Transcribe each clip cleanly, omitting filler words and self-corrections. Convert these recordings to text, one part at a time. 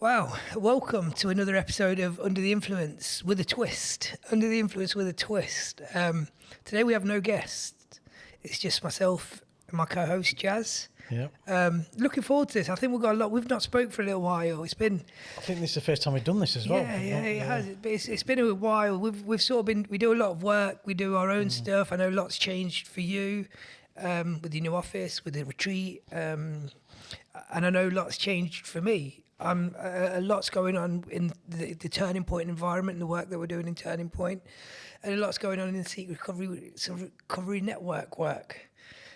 Wow, welcome to another episode of Under the Influence with a Twist. Under the Influence with a Twist. Today we have no guest. It's just myself and my co-host Jaz. Yeah. Looking forward to this. I think we've got a lot. We've not spoke for a little while. It's been. I think this is the first time we've done this as well. Yeah, it has. It's been a while. We've sort of been. We do a lot of work. We do our own stuff. I know lots changed for you with your new office, with the retreat, and I know lots changed for me. A lot's going on in the Turning Point environment and the work that we're doing in Turning Point, and a lot's going on in the Sikh Recovery Network work.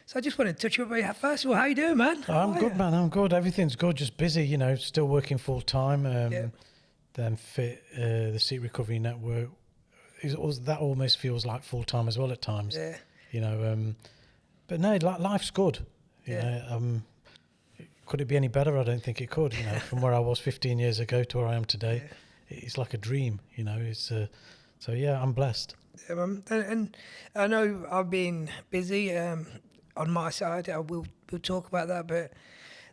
So I just want to touch on you. First of all, how you doing, man? I'm good, man. I'm good. Everything's good. Just busy, still working full time. Then fit the Sikh Recovery Network. That almost feels like full time as well at times. Yeah. But no, life's good. Could it be any better? I don't think it could. From where I was 15 years ago to where I am today, it's like a dream. So yeah, I'm blessed. And I know I've been busy on my side. We'll talk about that, but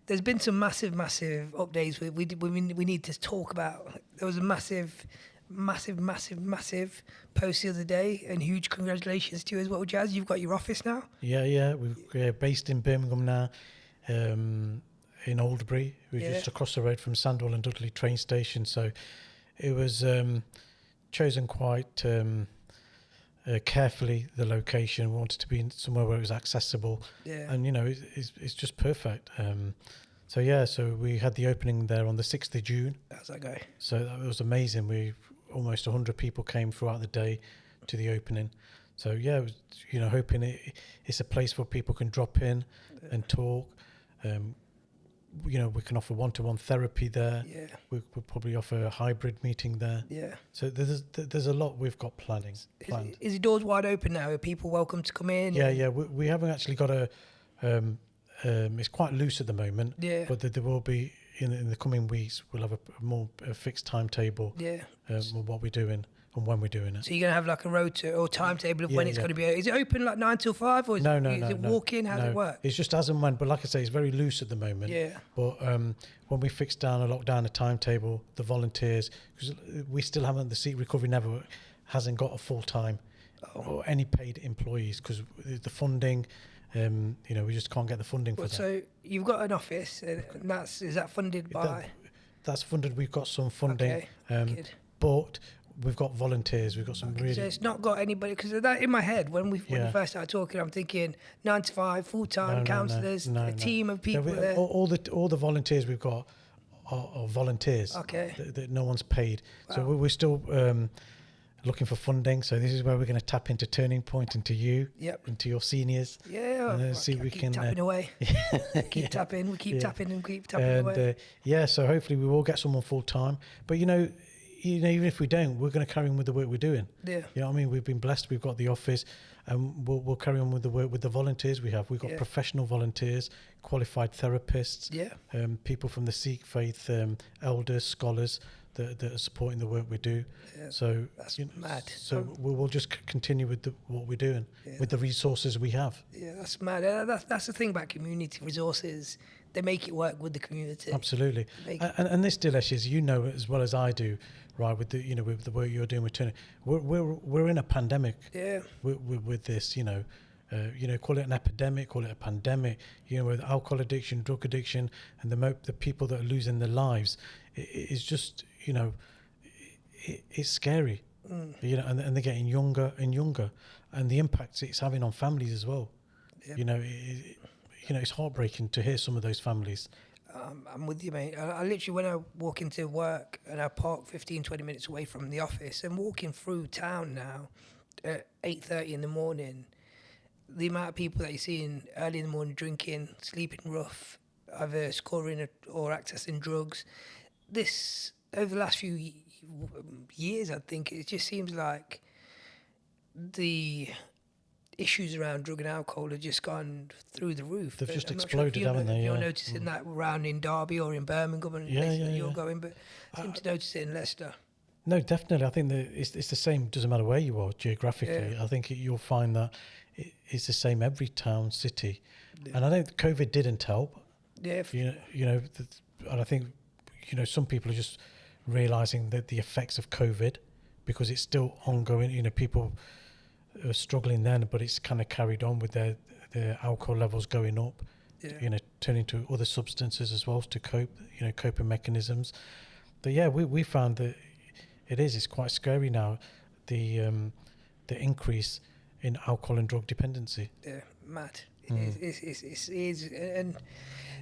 there's been some massive updates we need to talk about. There was a massive post the other day, and huge congratulations to you as well, Jaz. You've got your office now. Yeah. We're based in Birmingham now. In Alderbury, we're just across the road from Sandwell and Dudley train station. So it was chosen quite carefully, the location. We wanted to be somewhere where it was accessible, and it's just perfect. So we had the opening there on the 6th of June. How's that go? So that was amazing. We almost 100 people came throughout the day to the opening. So yeah, it was, hoping it's a place where people can drop in and talk. We can offer one-to-one therapy there. Yeah. We'll probably offer a hybrid meeting there. Yeah. So there's a lot we've got planned. Is the doors wide open now? Are people welcome to come in? Yeah. We haven't actually got a. It's quite loose at the moment. Yeah. But there will be in the coming weeks. We'll have a more fixed timetable. Yeah. What we're doing and when we're doing it. So you're gonna have like a rota or timetable of when it's going to be. Is it open like 9 till 5 or is it walk in? How does it work? It's just as and when. But like I say, it's very loose at the moment. Yeah. But when we fix down and lock down a timetable, the volunteers, because we still haven't, the Sikh Recovery Network hasn't got a full time or any paid employees because the funding. We just can't get the funding for that. So you've got an office, and is that funded by? That's funded. We've got some funding, but we've got volunteers. We've got some really. So it's not got anybody, because that in my head when we first started talking, I'm thinking 9 to 5, full time counsellors, a team of people there. All the volunteers we've got are volunteers. Okay. That no one's paid. Wow. So we're still looking for funding. So this is where we're going to tap into Turning Point, into you, into your seniors. Yeah. And see if we can tapping away. Keep tapping. We keep tapping and keep tapping away. So hopefully we will get someone full time. But even if we don't, we're going to carry on with the work we're doing. Yeah. You know what I mean? We've been blessed. We've got the office, and we'll carry on with the work with the volunteers we have. We've got professional volunteers, qualified therapists, people from the Sikh faith, elders, scholars that are supporting the work we do. Yeah. So that's mad. So we'll just continue with what we're doing with the resources we have. Yeah, that's mad. That's the thing about community resources. They make it work with the community. Absolutely. And this, Dilesh, is as well as I do, right? With the with the work you're doing with Turning, we're in a pandemic. Yeah. With this, call it an epidemic, call it a pandemic. With alcohol addiction, drug addiction, and the people that are losing their lives, it's just it's scary. And they're getting younger and younger, and the impacts it's having on families as well. Yep. It's heartbreaking to hear some of those families. I'm with you, mate. I literally, when I walk into work and I park 15-20 minutes away from the office and walking through town now at 8:30 in the morning, the amount of people that you're seeing early in the morning drinking, sleeping rough, either scoring or accessing drugs, this over the last few years, I think it just seems like the issues around drug and alcohol have just gone through the roof. They've just exploded, haven't they? You're noticing that around in Derby or in Birmingham and places that you're going, but I seem to notice it in Leicester. No, definitely. I think it's the same. Doesn't matter where you are geographically. I think you'll find that it's the same every town, city, and I think COVID didn't help. Yeah. And I think some people are just realizing that the effects of COVID, because it's still ongoing. People are struggling then, but it's kind of carried on with their alcohol levels going up. Yeah. Turning to other substances as well to cope. Coping mechanisms. But yeah, we found that it's quite scary now. The increase in alcohol and drug dependency. Yeah, mad. It's and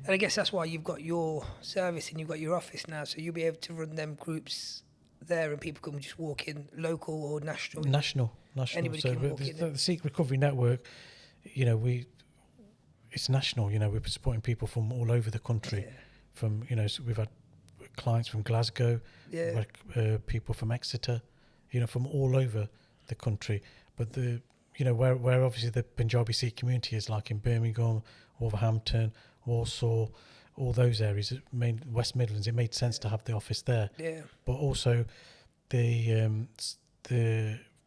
I guess that's why you've got your service and you've got your office now, so you'll be able to run them groups there, and people can just walk in, local or national. National. Anybody So can walk in. the Sikh Recovery Network, it's national. We're supporting people from all over the country. Yeah. From so we've had clients from Glasgow, Yeah. we've had people from Exeter, from all over the country. But where obviously the Punjabi Sikh community is, like in Birmingham, Wolverhampton, Walsall, all those areas, West Midlands, it made sense to have the office there. Yeah. But also the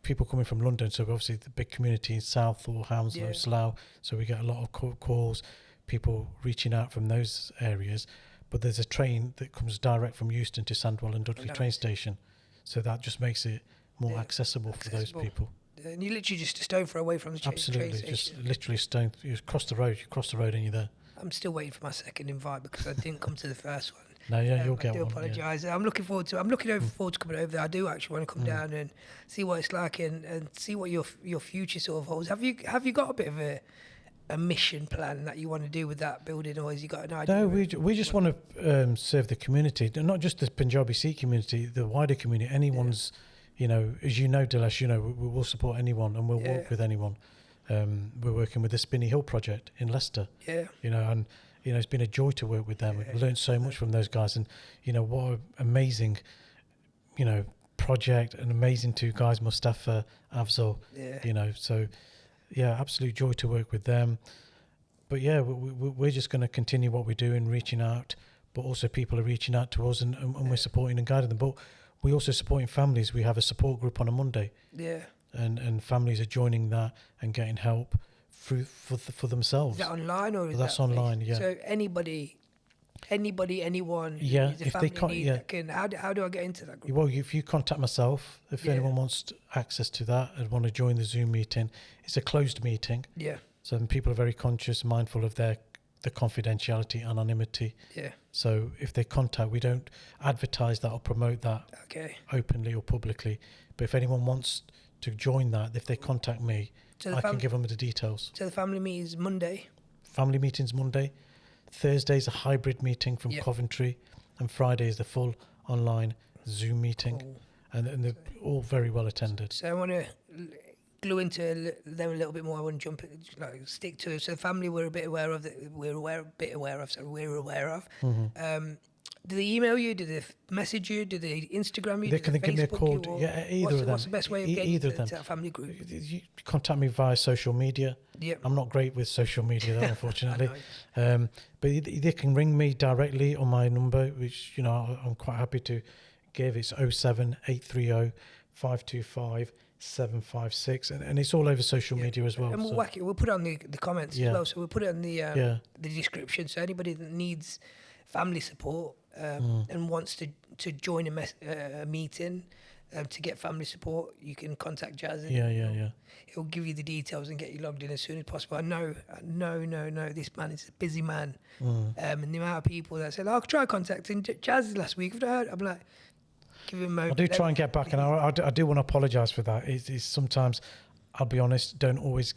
people coming from London, so obviously the big community in Southall, Hounslow, Slough, so we get a lot of calls, people reaching out from those areas. But there's a train that comes direct from Euston to Sandwell and Dudley train station, so that just makes it more accessible for those people. And you're literally just a stone throw away from the train station. Just literally stone. You cross the road and you're there. I'm still waiting for my second invite because I didn't come to the first one. No, you'll get one. I do apologise. Yeah. I'm looking forward to coming over there. I do actually want to come down and see what it's like and see what your future sort of holds. Have you got a bit of a mission plan that you want to do with that building, or has you got an idea? No, we just want to serve the community, not just the Punjabi Sikh community, the wider community. Anyone's, as you know, Dilesh, we will support anyone and we'll work with anyone. We're working with the Spinney Hill project in Leicester. Yeah. And it's been a joy to work with them. We've learned so much from those guys, and what an amazing, project, and amazing two guys, Mustafa, Afzal. Yeah. So yeah, absolute joy to work with them. But yeah, we're just going to continue what we're doing, reaching out, but also people are reaching out to us, and we're supporting and guiding them. But we're also supporting families. We have a support group on a Monday. Yeah. And families are joining that and getting help for themselves. Is that online or is that's that online? Yeah. So anyone. Yeah. If they can't, how do I get into that group? Well, if you contact myself, if anyone wants access to that and want to join the Zoom meeting, it's a closed meeting. Yeah. So then people are very conscious, mindful of the confidentiality, anonymity. Yeah. So if they contact, we don't advertise that or promote that openly or publicly. But if anyone wants to join that, if they contact me, I can give them the details. So the family meeting's Monday? Family meeting's Monday. Thursday's a hybrid meeting from Coventry. And Friday is the full online Zoom meeting. Cool. And they're all very well attended. So I want to glue into them a little bit more. I want to stick to it. So the family we're aware of. Mm-hmm. Do they email you? Do they message you? Do they Instagram you? They can give me a call. Yeah, either of them. What's the best way of getting to that family group? You contact me via social media. Yep. I'm not great with social media, though, unfortunately. But they can ring me directly on my number, which I'm quite happy to give. It's 07830 525 756, and it's all over social media as well. And we'll whack it. We'll put it on the comments as well. So we'll put it on the description. So anybody that needs family support and wants to join a meeting to get family support, you can contact Jaz. He'll give you the details and get you logged in as soon as possible. I know, this man is a busy man. And the amount of people that said, I'll try contacting Jaz last week. I'm like, give him a moment. I do try and get back, and I do want to apologise for that. It's sometimes, I'll be honest, don't always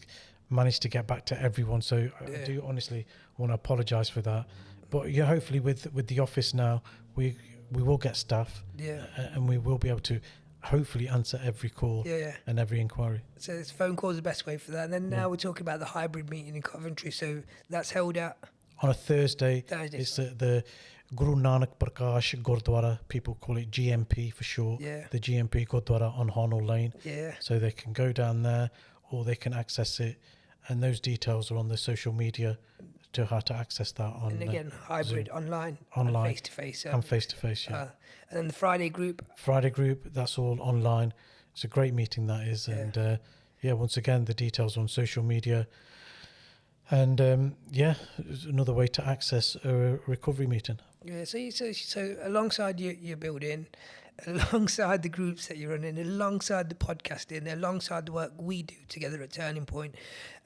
manage to get back to everyone. So I do honestly want to apologise for that. But hopefully with the office now, we will get staff, and we will be able to hopefully answer every call and every inquiry. So this phone call is the best way for that. And then now we're talking about the hybrid meeting in Coventry. So that's held at on a Thursday. It's the Guru Nanak Prakash Gurdwara. People call it GMP for short. Yeah. The GMP Gurdwara on Harnell Lane. Yeah. So they can go down there, or they can access it, and those details are on the social media to how to access that on. And again, hybrid, Zoom. online, face to face, and face to face. Yeah. And then the Friday group, that's all online. It's a great meeting, that is. And once again, the details on social media. And it's another way to access a recovery meeting. Yeah, so alongside your building, alongside the groups that you're running, alongside the podcasting, alongside the work we do together at Turning Point,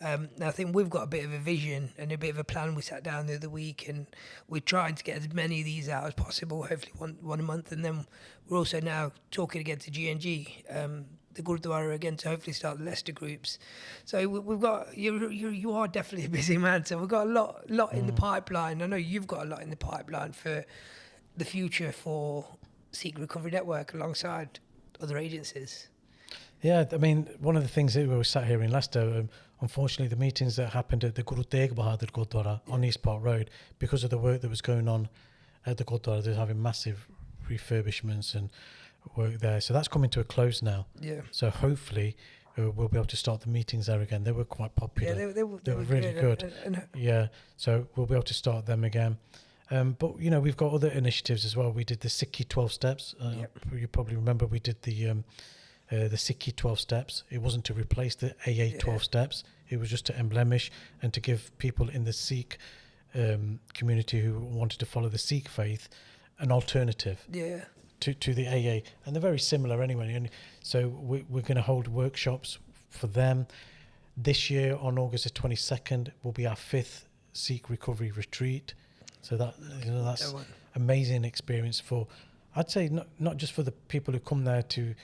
I think we've got a bit of a vision and a bit of a plan. We sat down the other week and we're trying to get as many of these out as possible, hopefully one a month. And then we're also now talking again to G&G, the Gurdwara again, to hopefully start the Leicester groups. So we've got, you are definitely a busy man. So we've got a lot in the pipeline. I know you've got a lot in the pipeline for the future for Sikh Recovery Network alongside other agencies. Yeah, I mean, one of the things that we were sat here in Leicester, unfortunately, the meetings that happened at the Guru Tegh Bahadur Gurdwara on East Park Road, because of the work that was going on at the Gurdwara, they're having massive refurbishments and work there. So that's coming to a close now. Yeah. So hopefully we'll be able to start the meetings there again. They were quite popular. Yeah, they were really good. Yeah, so we'll be able to start them again. But, you know, we've got other initiatives as well. We did the Sikhi 12 Steps. You probably remember we did the Sikhi 12 Steps. It wasn't to replace the AA 12 Steps. It was just to emblemish and to give people in the Sikh community who wanted to follow the Sikh faith an alternative to the AA. And they're very similar anyway. And so we're going to hold workshops for them. This year on August the 22nd will be our 5th Sikh Recovery Retreat. So that's amazing experience for, I'd say, not just for the people who come there to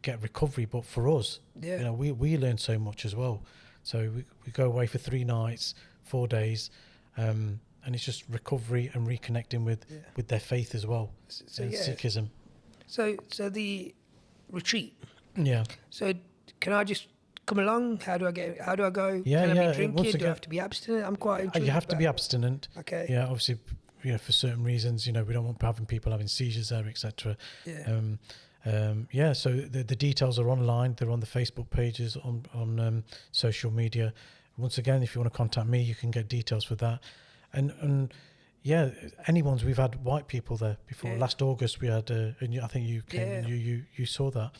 get recovery, but for us. Yeah. You know, we learn so much as well. So we go away for 3 nights, 4 days, and it's just recovery and reconnecting with their faith as well, and Sikhism. So the retreat. Yeah. So can I just come along? How do I go? Yeah, Can I yeah. be drinking? Do I have to be abstinent? I'm quite intrigued. You have to be abstinent. Okay. Yeah, obviously, you know, for certain reasons, you know, we don't want having people having seizures there, etc. Yeah. So the details are online. They're on the Facebook pages, on social media. Once again, if you want to contact me, you can get details for that. And yeah, anyone's. We've had white people there before. Yeah. Last August we had, and I think you came and you saw that.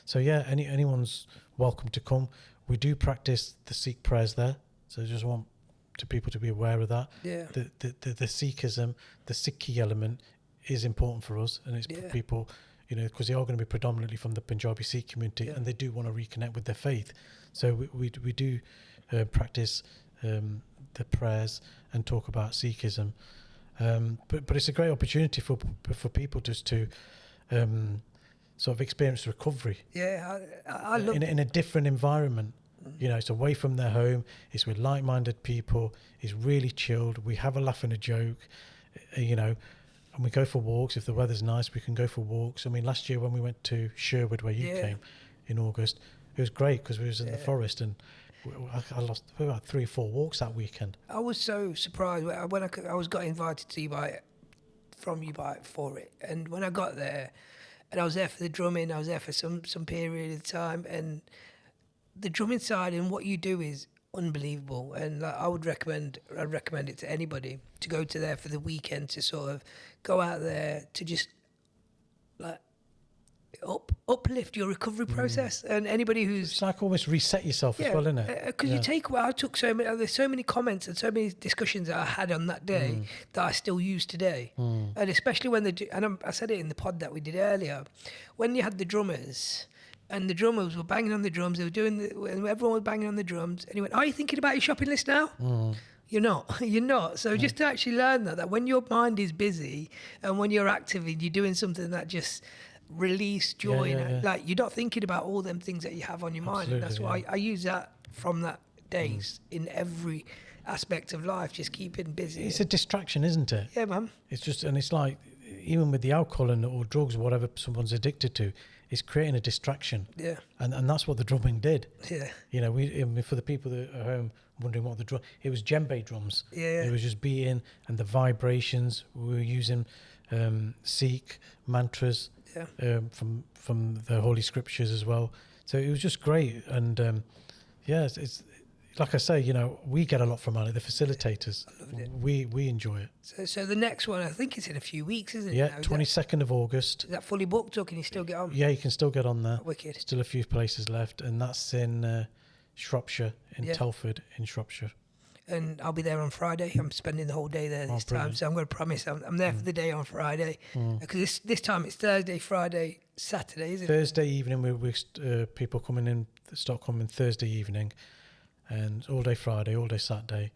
So yeah, anyone's welcome to come. We do practice the Sikh prayers there, so I just want people to be aware of that. Yeah. The Sikhism, the Sikhi element is important for us, and it's for people, you know, because they are going to be predominantly from the Punjabi Sikh community, and they do want to reconnect with their faith. So we do practice the prayers and talk about Sikhism, but it's a great opportunity for people just to sort of experience recovery. Yeah, I love in a different environment. You know, it's away from their home. It's with like-minded people. It's really chilled. We have a laugh and a joke. You know, and we go for walks. If the weather's nice, we can go for walks. I mean, last year when we went to Sherwood, where you came in August, it was great because we was in the forest, and I lost about 3 or 4 walks that weekend. I was so surprised when I got invited to you from you for it, and when I got there, and I was there for the drumming, I was there for some period of time, and the drumming side and what you do is unbelievable. And I'd recommend it to anybody to go to there for the weekend, to sort of go out there to just like uplift your recovery process. And anybody who's, it's like almost reset yourself as well, isn't it? Because you take away, I took so many, there's so many comments and so many discussions that I had on that day that I still use today. And especially when I said it in the pod that we did earlier, when you had the drummers and the drummers were banging on the drums, they were doing and everyone was banging on the drums, and he went, "Are you thinking about your shopping list now?" You're not. So just to actually learn that when your mind is busy and when you're active and you're doing something that just release joy, like you're not thinking about all them things that you have on your mind. And that's why I use that from that days in every aspect of life, just keeping busy. It's a distraction, isn't it? Yeah, man. It's just, and it's like, even with the alcohol or drugs or whatever someone's addicted to, it's creating a distraction. Yeah. And that's what the drumming did. Yeah. You know, for the people that are home wondering what the drum, it was djembe drums. Yeah. It was just beating, and the vibrations. We were using Sikh mantras from the Holy Scriptures as well. So it was just great. And it's like I say, you know, we get a lot from it. The facilitators, we enjoy it. So the next one, I think it's in a few weeks, isn't it? Yeah, 22nd of August. Is that fully booked, or can you still get on? Yeah, you can still get on there. Wicked. Still a few places left, and that's in Shropshire, in Telford, in Shropshire. and I'll be there on Friday. I'm spending the whole day there this time, brilliant. so I'm going to promise I'm there for the day on Friday, because this time it's Thursday, Friday, Saturday, isn't it? Thursday evening, we people coming in, start coming Thursday evening, and all day Friday, all day Saturday,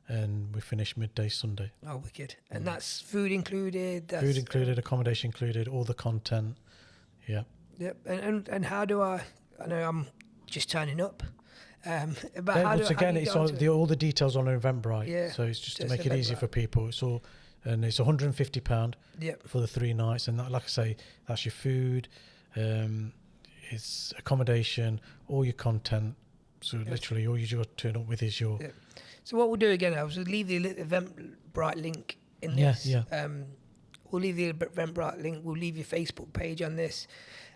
and we finish midday Sunday. Oh, wicked! And that's food included. That's, Food included, accommodation included, all the content. Yeah. Yep. And how do I know I'm just turning up. But how once again, it's all the details on Eventbrite. Yeah, So it's just to just make it easier Eventbrite. for people. It's all, and it's £150 Yep. for the 3 nights, and that, like I say, that's your food, it's accommodation, all your content. So literally, all you got to turn up with is your. Yep. So what we'll do again, I will leave the Eventbrite link in this. Yeah. We'll leave the Eventbrite link. We'll leave your Facebook page on this,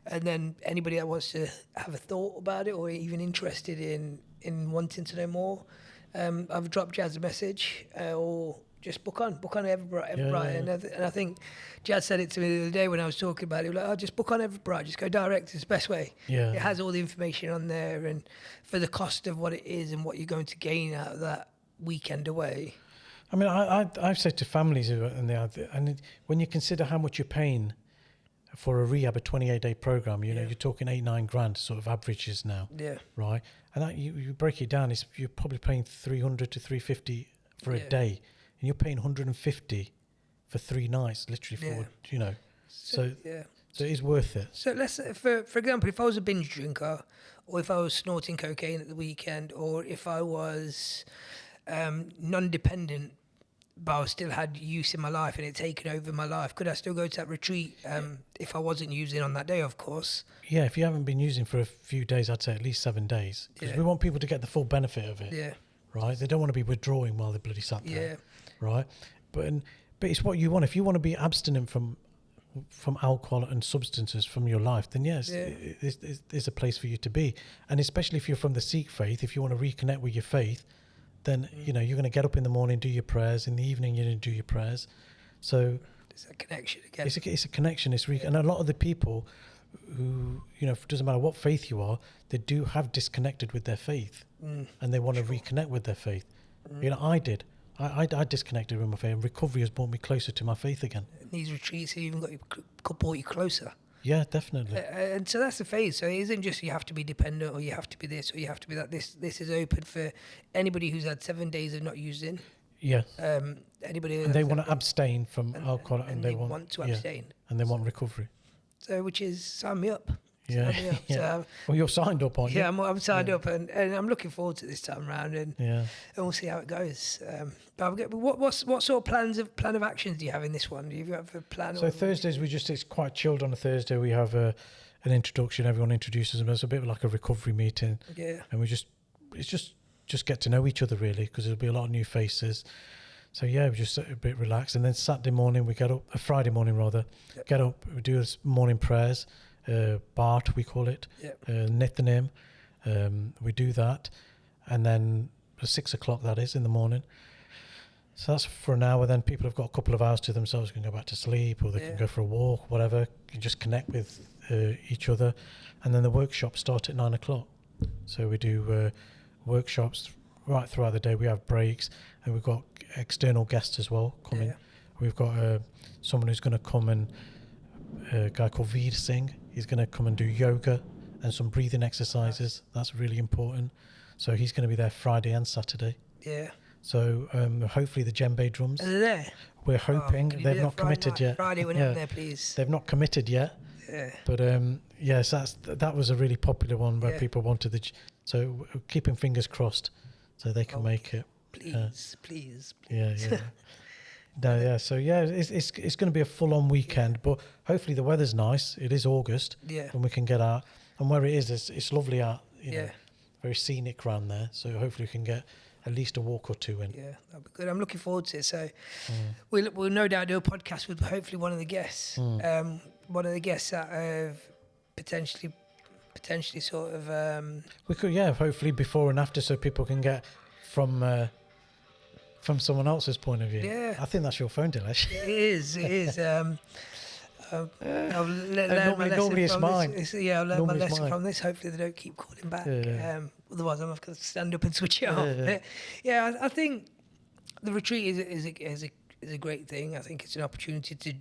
and then anybody that wants to have a thought about it or even interested in wanting to know more, I've dropped Jaz a message or just book on Eventbrite. Yeah. And I think Jaz said it to me the other day when I was talking about it. He was like, "Oh, just book on Eventbrite. Just go direct. It's the best way." Yeah. It has all the information on there, and for the cost of what it is and what you're going to gain out of that weekend away. I mean, I've said to families, and when you consider how much you're paying for a rehab, a 28-day program, you're talking 8-9 grand sort of averages now. Yeah. Right. And that you break it down, you're probably paying 300 to 350 for a day, and you're paying 150 for 3 nights, literally for So it is worth it. So let's, for example, if I was a binge drinker, or if I was snorting cocaine at the weekend, or if I was non-dependent, but I still had use in my life and it taken over my life, could I still go to that retreat if I wasn't using on that day, of course? Yeah, if you haven't been using for a few days, I'd say at least 7 days. Because we want people to get the full benefit of it. Yeah. Right? They don't want to be withdrawing while they're bloody sat there. Yeah. Right? But it's what you want. If you want to be abstinent from alcohol and substances from your life, then yes, there's a place for you to be. And especially if you're from the Sikh faith, if you want to reconnect with your faith, then you're going to get up in the morning, do your prayers. In the evening, you're going to do your prayers. So it's a connection again. It's a connection. And a lot of the people who, it doesn't matter what faith you are, they do have disconnected with their faith, and they want to reconnect with their faith. I did. I disconnected with my faith. And recovery has brought me closer to my faith again. And these retreats have even brought you closer. Yeah, definitely. And so that's the phase. So it isn't just you have to be dependent or you have to be this or you have to be that. This is open for anybody who's had 7 days of not using. Yeah. Anybody. And they want to abstain from alcohol, and they want to abstain. And they want recovery. So, which is sign me up. Yeah. Sign me up. Yeah. So, well, you're signed up, aren't you? yeah, I'm signed up, and I'm looking forward to this time around, and we'll see how it goes. But what sort of plan of actions do you have in this one? Do you have a plan? So Thursdays it's quite chilled on a Thursday. We have an introduction. Everyone introduces them. It's a bit like a recovery meeting. Yeah. And it's just get to know each other really, because there'll be a lot of new faces. So yeah, we just a bit relaxed. And then Saturday morning we get up, Friday morning rather, get up, we do this morning prayers, Bart we call it, Nithanim. We do that, and then at 6 o'clock that is in the morning. So that's for an hour. Then people have got a couple of hours to themselves, can go back to sleep, or they can go for a walk, whatever. You can just connect with each other. And then the workshops start at 9 o'clock. So we do workshops right throughout the day. We have breaks, and we've got external guests as well coming. We've got someone who's going to come, and a guy called Veer Singh. He's going to come and do yoga and some breathing exercises. That's really important. So he's going to be there Friday and Saturday. Yeah. So hopefully the djembe drums. Are they there? We're hoping. They've not committed yet. Friday when I'm there, please. They've not committed yet. Yeah. But yes, that was a really popular one where people wanted so we're keeping fingers crossed so they can make it. Please. Yeah. No, yeah. So yeah, it's going to be a full-on weekend, but hopefully the weather's nice. It is August, and we can get out. And where it is, it's lovely out. Very scenic around there. So hopefully we can get at least a walk or two in. Yeah, that'd be good. I'm looking forward to it. So we'll no doubt do a podcast with hopefully one of the guests. One of the guests that have potentially sort of. We could, hopefully before and after, so people can get from someone else's point of view. Yeah. I think that's your phone, Dilesh. It is. I've learned my normally lesson it's from mine. this. Yeah, I've learned my Normally it's lesson mine. from this. Hopefully they don't keep calling back. Yeah. Otherwise I'm going to stand up and switch it off. Yeah. Yeah, I think the retreat is a great thing. I think it's an opportunity to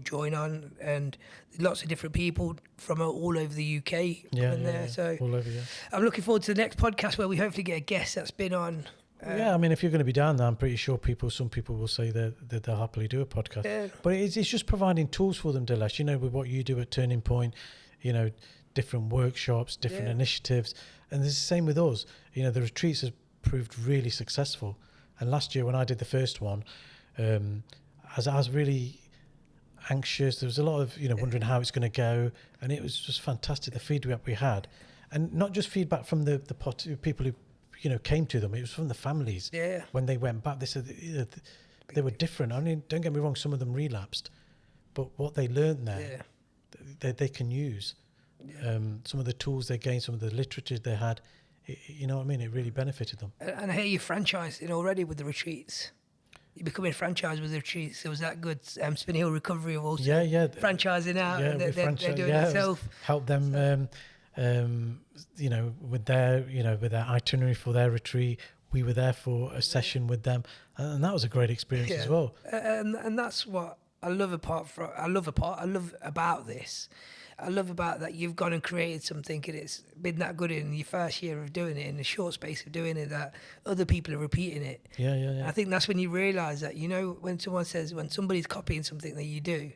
join on, and lots of different people from all over the UK coming there. So all over, yeah. I'm looking forward to the next podcast where we hopefully get a guest that's been on. Yeah, I mean, if you're going to be down there, I'm pretty sure some people will say that they'll happily do a podcast. Yeah. But it's just providing tools for them, Dilesh. You know, with what you do at Turning Point, you know, different workshops, different initiatives, and it's the same with us. You know, the retreats have proved really successful. And last year when I did the first one, as I was really anxious, there was a lot of wondering how it's going to go, and it was just fantastic, the feedback we had, and not just feedback from the people who came to them. It was from the families. Yeah. When they went back, they said they were different. I mean, don't get me wrong, some of them relapsed, but what they learned there, they can use. Yeah. Some of the tools they gained, some of the literature they had, you know what I mean? It really benefited them. And I hear you're franchising already with the retreats. You're becoming franchised with the retreats. So was that good? Spinny Hill Recovery have also franchising out. Yeah, and they're doing it themselves. Help them, with their itinerary for their retreat. We were there for a session with them, and that was a great experience as well. And that's what I love about this. I love about that you've gone and created something, and it's been that good in your first year of doing it, in the short space of doing it, that other people are repeating it. Yeah. I think that's when you realise that, when somebody's copying something that you do,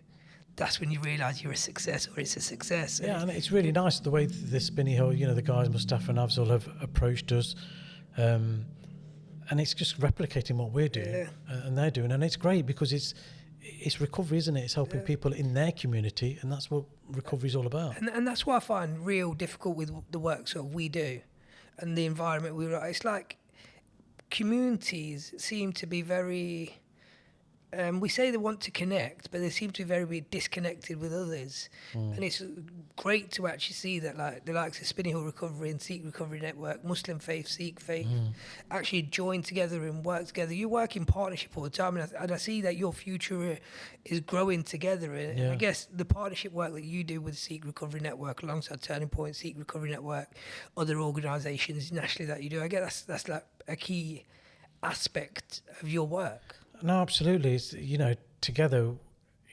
that's when you realise you're a success, or it's a success. Yeah, and it's really nice the way the Spinny Hill, the guys, Mustafa and Afzal, have approached us. And it's just replicating what we're doing and they're doing. And it's great because it's recovery, isn't it? It's helping people in their community, and that's what recovery is all about. And that's what I find real difficult with the work sort of we do and the environment we run. It's like communities seem to be very... we say they want to connect, but they seem to be very disconnected with others. And it's great to actually see that, like the likes of Spinny Hill Recovery and Sikh Recovery Network, Muslim faith, Sikh faith, actually join together and work together. You work in partnership all the time, and I see that your future is growing together. And I guess the partnership work that you do with Sikh Recovery Network, alongside Turning Point, Sikh Recovery Network, other organisations nationally that you do, I guess that's like a key aspect of your work. No, absolutely. It's, together,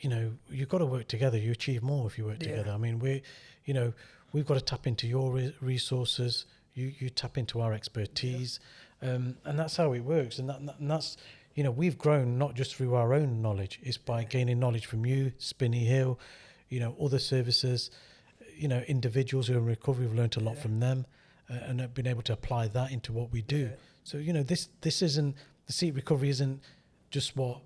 you've got to work together. You achieve more if you work together. I mean, we've got to tap into your resources. You tap into our expertise, and that's how it works. And that's, we've grown not just through our own knowledge. It's by gaining knowledge from you, Spinny Hill, other services, individuals who are in recovery. We've learned a lot from them, and have been able to apply that into what we do. So, this isn't, the Sikh Recovery isn't just what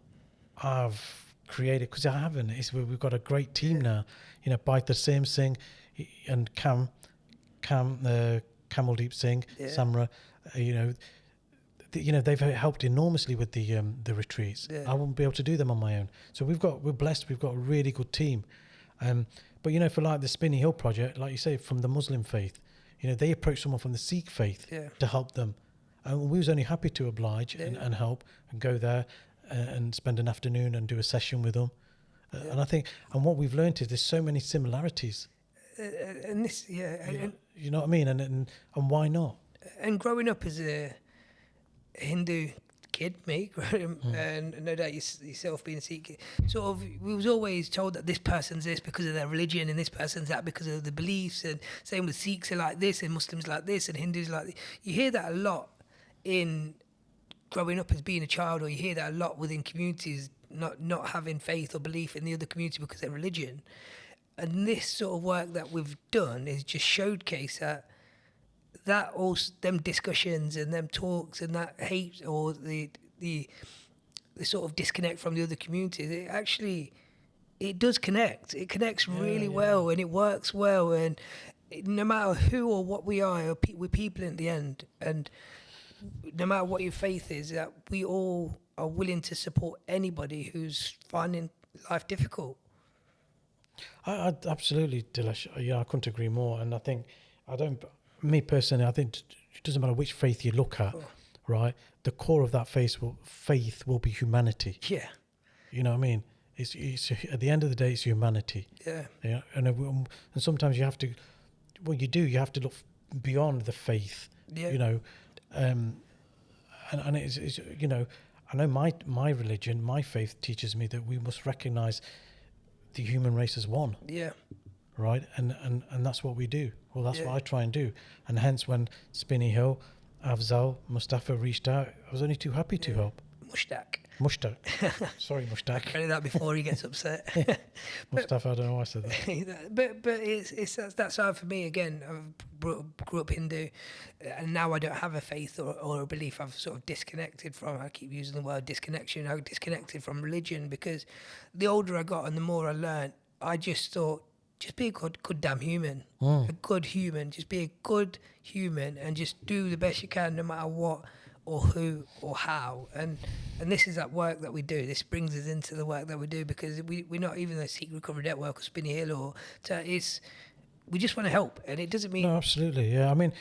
I've created, because I haven't. We've got a great team now. Baita Sim Singh and Kamaldeep Singh, Samra. They've helped enormously with the retreats. I wouldn't be able to do them on my own. So we're blessed. We've got a really good team. But for like the Spinny Hill project, like you say, from the Muslim faith, they approached someone from the Sikh faith to help them, and we was only happy to oblige and help and go there and spend an afternoon and do a session with them. And I think, and what we've learned is there's so many similarities. And this, you know what I mean? And why not? And growing up as a Hindu kid, and no doubt yourself being a Sikh, sort of, we was always told that this person's this because of their religion, and this person's that because of the beliefs, and same with Sikhs are like this, and Muslims like this, and Hindus like this. You hear that a lot in growing up as being a child, or you hear that a lot within communities, not having faith or belief in the other community because of their religion. And this sort of work that we've done is just showcase that all them discussions and them talks and that hate or the sort of disconnect from the other communities. It does connect. It connects really well, and it works well. And no matter who or what we are, we're people in the end. And no matter what your faith is, that we all are willing to support anybody who's finding life difficult. I absolutely, Dilesh. I couldn't agree more. And I think, me personally, I think it doesn't matter which faith you look at, right? The core of that faith will be humanity. Yeah. You know what I mean? It's at the end of the day, it's humanity. Yeah. Yeah, and sometimes you have to. Well, you have to look beyond the faith. Yeah. You know, and it's you know, I know my religion, my faith teaches me that we must recognise the human race as one. Yeah. Right, and that's what we do. Well, that's Yeah. what I try and do, and hence when Spinney Hill, Afzal, Mustafa reached out, I was only too happy to help. Mushtaq. Sorry, Mushtaq. Credit that before he gets upset. Mustafa, I don't know why I said that. but it's that's hard for me again. I grew up Hindu, and now I don't have a faith or a belief. I've sort of disconnected from. I keep using the word disconnection. I disconnected from religion because the older I got and the more I learned, I just thought, just be a good damn human. A good human. Just be a good human and just do the best you can no matter what or who or how. And this is that work that we do. This brings us into the work that we do because we're not even a Sikh Recovery Network or Spinney Hill we just want to help, and it doesn't mean... No, absolutely, yeah. I mean,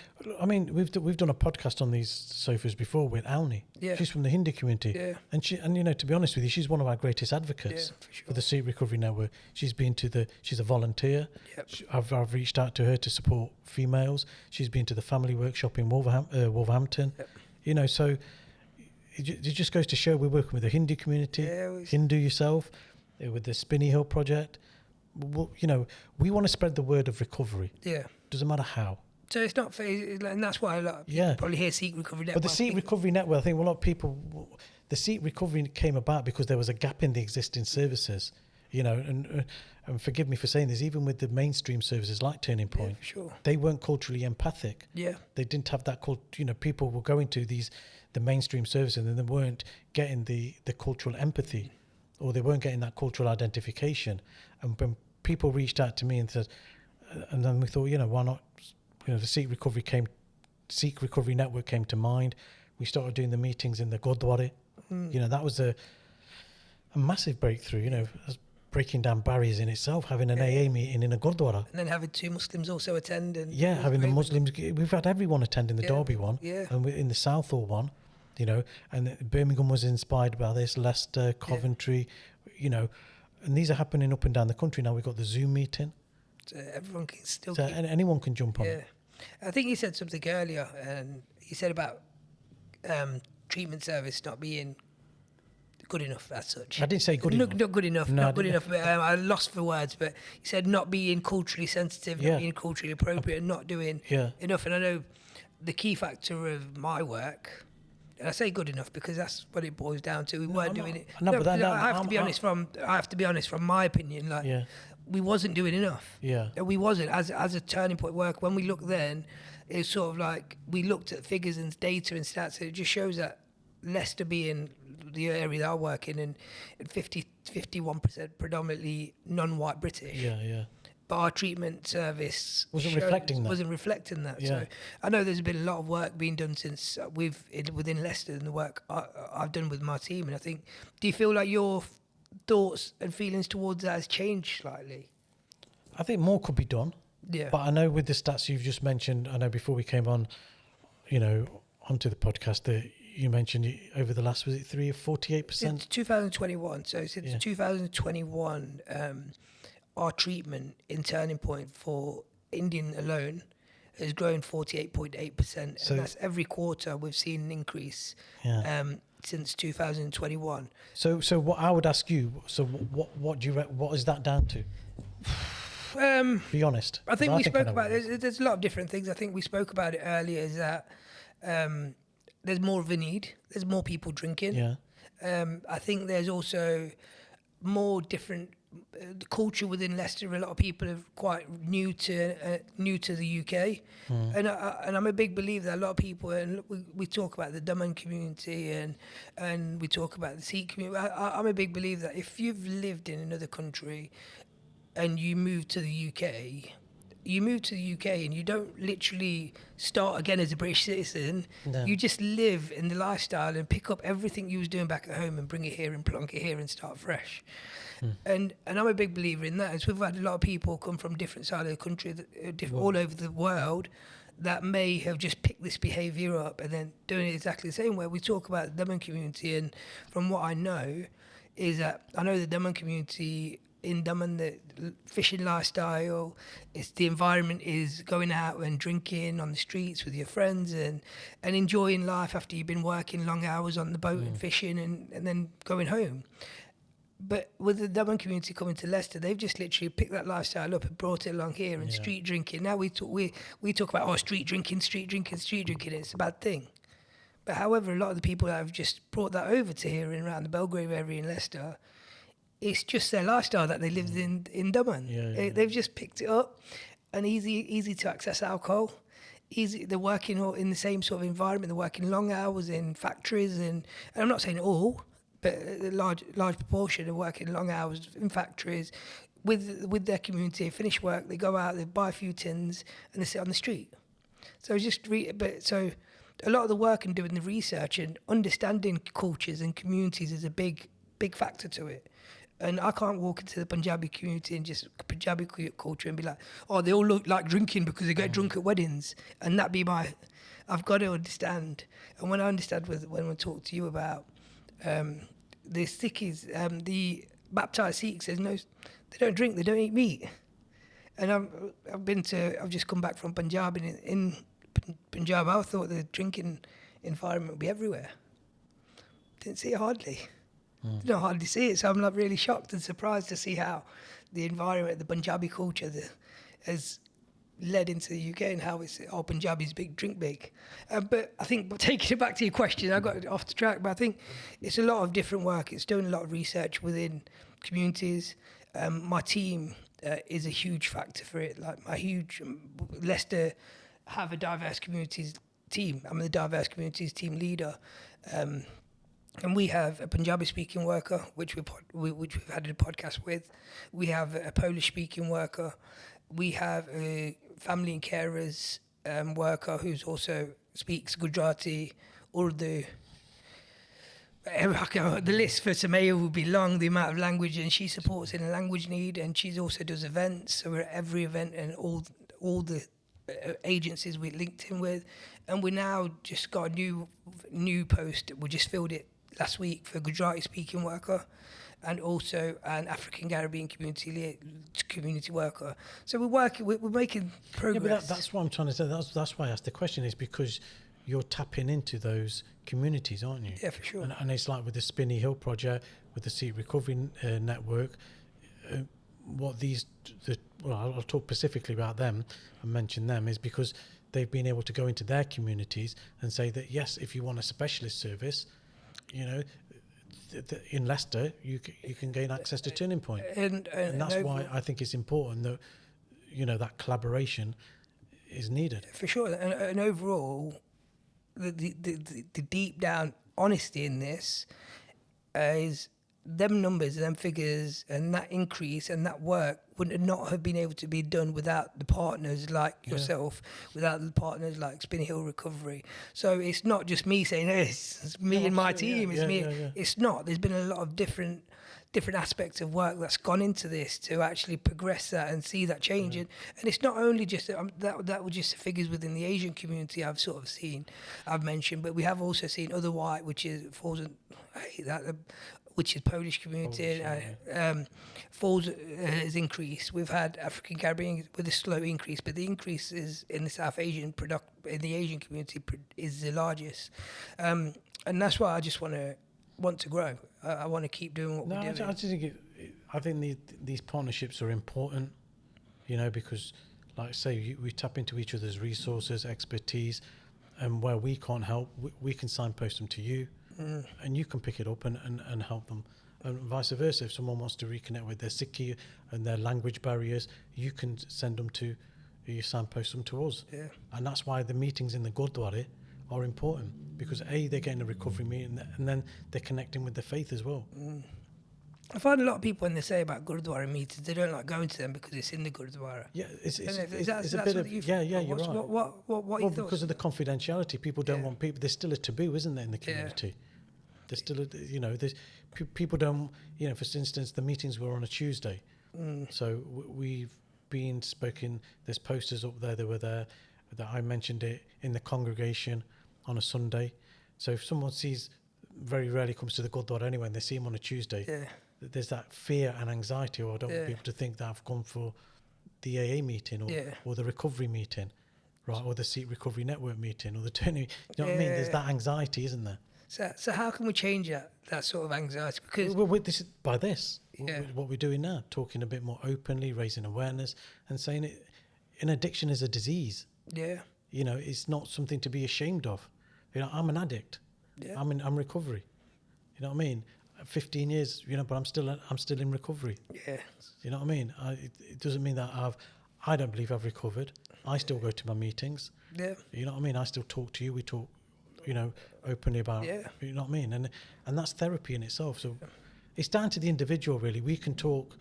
we've done a podcast on these sofas before with Alni. Yeah. She's from the Hindu community. Yeah. And you know, to be honest with you, she's one of our greatest advocates for the Sikh Recovery Network. She's a volunteer. Yep. I've reached out to her to support females. She's been to the family workshop in Wolverhampton. Yep. You know, so it just goes to show we're working with the Hindu community, Hindu yourself, with the Spinney Hill project. Well, you know, we want to spread the word of recovery. Yeah. Doesn't matter how. So it's not fair, and that's why a lot of people probably hear Sikh Recovery Network. But the Sikh Recovery Network, I think a lot of people, the Sikh Recovery came about because there was a gap in the existing services, you know, and forgive me for saying this, even with the mainstream services like Turning Point, for sure. They weren't culturally empathic. Yeah. They didn't have that you know, people were going to the mainstream services and they weren't getting the cultural empathy, or they weren't getting that cultural identification. And when people reached out to me and said, and then we thought, you know, why not? You know, the Sikh Recovery Network came to mind. We started doing the meetings in the Gurdwara. You know, that was a massive breakthrough. You know, breaking down barriers in itself. Having an AA meeting in a Gurdwara, and then having 2 Muslims also attend. And having the Muslims. We've had everyone attending the Derby one, and in the Southall one. You know, and Birmingham was inspired by this. Leicester, Coventry. You know. And these are happening up and down the country now. We've got the Zoom meeting. So everyone can still... So anyone can jump on it. I think you said something earlier, and you said about treatment service not being good enough as such. I didn't say good enough. Not good enough. No, not good enough. I lost for words, but you said not being culturally sensitive, not being culturally appropriate, and not doing enough. And I know the key factor of my work... And I say good enough because that's what it boils down to. We weren't doing it. I have to be honest from my opinion. Like we wasn't doing enough. Yeah. We wasn't as a turning point work. When we looked then, it's sort of like we looked at figures and data and stats. And it just shows that Leicester being the area that I work in, and 51% predominantly non-white British. Yeah. But our treatment service wasn't reflecting that. Yeah. So I know there's been a lot of work being done since within Leicester and the work I've done with my team. And I think, do you feel like your thoughts and feelings towards that has changed slightly? I think more could be done. Yeah. But I know with the stats you've just mentioned, I know before we came on, you know, onto the podcast that you mentioned over the last, was it 48%? Since 2021. So since 2021, our treatment in Turning Point for Indian alone has grown 48.8%, and that's every quarter we've seen an increase since 2021. So what I would ask you, so what do you what is that down to? Be honest. I think we spoke about there's a lot of different things. I think we spoke about it earlier. Is that there's more of a need. There's more people drinking. Yeah. I think there's also more different. The culture within Leicester, a lot of people are quite new to the UK, and I'm a big believer that a lot of people, and we talk about the Daman community and we talk about the Sikh community. I'm a big believer that if you've lived in another country and you move to the UK, and you don't literally start again as a British citizen. No. You just live in the lifestyle and pick up everything you was doing back at home and bring it here and plonk it here and start fresh. And I'm a big believer in that. So we've had a lot of people come from different sides of the country, all over the world, that may have just picked this behaviour up and then doing it exactly the same way. We talk about the Daman community, and from what I know, is that I know the Daman community in Daman, the fishing lifestyle, it's the environment is going out and drinking on the streets with your friends and enjoying life after you've been working long hours on the boat and fishing and then going home. But with the Dublin community coming to Leicester, they've just literally picked that lifestyle up and brought it along here. And street drinking. Now we talk about street drinking. It's a bad thing. But however, a lot of the people that have just brought that over to here and around the Belgrave area in Leicester, it's just their lifestyle that they lived in Dublin. They've just picked it up, and easy to access alcohol. Easy, they're working all in the same sort of environment. They're working long hours in factories, and I'm not saying all, but a large proportion are working long hours in factories with their community. Finish work, they go out, they buy a few tins, and they sit on the street. So so a lot of the work and doing the research and understanding cultures and communities is a big factor to it. And I can't walk into the Punjabi community and just Punjabi culture and be like, oh, they all look like drinking because they get drunk at weddings, and that be my. I've got to understand, and when I understand when I talk to you about the Sikhs, the baptized Sikhs, they don't drink, they don't eat meat, and I've just come back from Punjab, and in Punjab I thought the drinking environment would be everywhere. Didn't see it hardly. Didn't hardly see it, so I'm like really shocked and surprised to see how the environment, the Punjabi culture, has led into the UK and how it's Punjabis drink big. But I think taking it back to your question, I got off the track. But I think it's a lot of different work. It's doing a lot of research within communities. My team is a huge factor for it. Like my huge Leicester have a diverse communities team. I'm the diverse communities team leader. And we have a Punjabi-speaking worker, which we've had a podcast with. We have a Polish-speaking worker. We have a family and carers worker who's also speaks Gujarati, Urdu. The list for Samaya will be long, the amount of language, and she supports in a language need, and she also does events. So we're at every event and all the agencies we're linked in with. And we now just got a new post. We just filled it last week for a Gujarati speaking worker and also an African Caribbean community worker. So we're making progress. Yeah, but that's what I'm trying to say. That's why I asked the question, is because you're tapping into those communities, aren't you? Yeah, for sure. And it's like with the Spinney Hill project, with the Sikh Recovery Network, I'll talk specifically about them and mention them, is because they've been able to go into their communities and say that, yes, if you want a specialist service, in Leicester, you can gain access to Turning Point, and that's why I think it's important that that collaboration is needed. For sure, and overall, the deep down honesty in this is them numbers, them figures, and that increase and that work would not have been able to be done without the partners like yourself, without the partners like Spinney Hill Recovery. So it's not just me saying it's me and my team. It's me. It's not. There's been a lot of different aspects of work that's gone into this to actually progress that and see that change. And it's not only just that was just the figures within the Asian community I've mentioned, but we have also seen other white, which is Polish community, has increased. We've had African Caribbean with a slow increase, but the increase is in the South Asian in the Asian community is the largest, and that's why I just want to grow. I want to keep doing what we're doing. I think these partnerships are important, because, like I say, we tap into each other's resources, expertise, and where we can't help, we can signpost them to you. And you can pick it up and help them, and vice versa. If someone wants to reconnect with their Sikhi and their language barriers, you can send them to, you signpost them to us. And that's why the meetings in the Gurdwara are important, because they're getting a recovery meeting, and then they're connecting with the faith as well. I find a lot of people, when they say about Gurdwara meetings, they don't like going to them because it's in the Gurdwara. Yeah, it's a bit bit of you're right. What because of the confidentiality, people don't want people. There's still a taboo, isn't there, in the community? There's still there's people don't, for instance, the meetings were on a Tuesday, so we've been spoken. There's posters up there that were there that I mentioned it in the congregation on a Sunday. So if someone sees very rarely comes to the Gurdwara anyway, and they see him on a Tuesday. Yeah. There's that fear and anxiety, or I don't want people to think that I've gone for the AA meeting or the recovery meeting, right, or the Sikh Recovery Network meeting, or the turning. You know what I mean? There's that anxiety, isn't there? So how can we change that sort of anxiety? Because This is by this. What we're doing now, talking a bit more openly, raising awareness, and saying an addiction is a disease. Yeah. You know, it's not something to be ashamed of. You know, I'm an addict. Yeah. I'm recovery. You know what I mean? 15 years, you know, but I'm still in recovery. Yeah. You know what I mean? It doesn't mean that I don't believe I've recovered. I still go to my meetings. Yeah. You know what I mean? I still talk to you. We talk, you know, openly about. Yeah. You know what I mean? And that's therapy in itself. So it's down to the individual, really. We can talk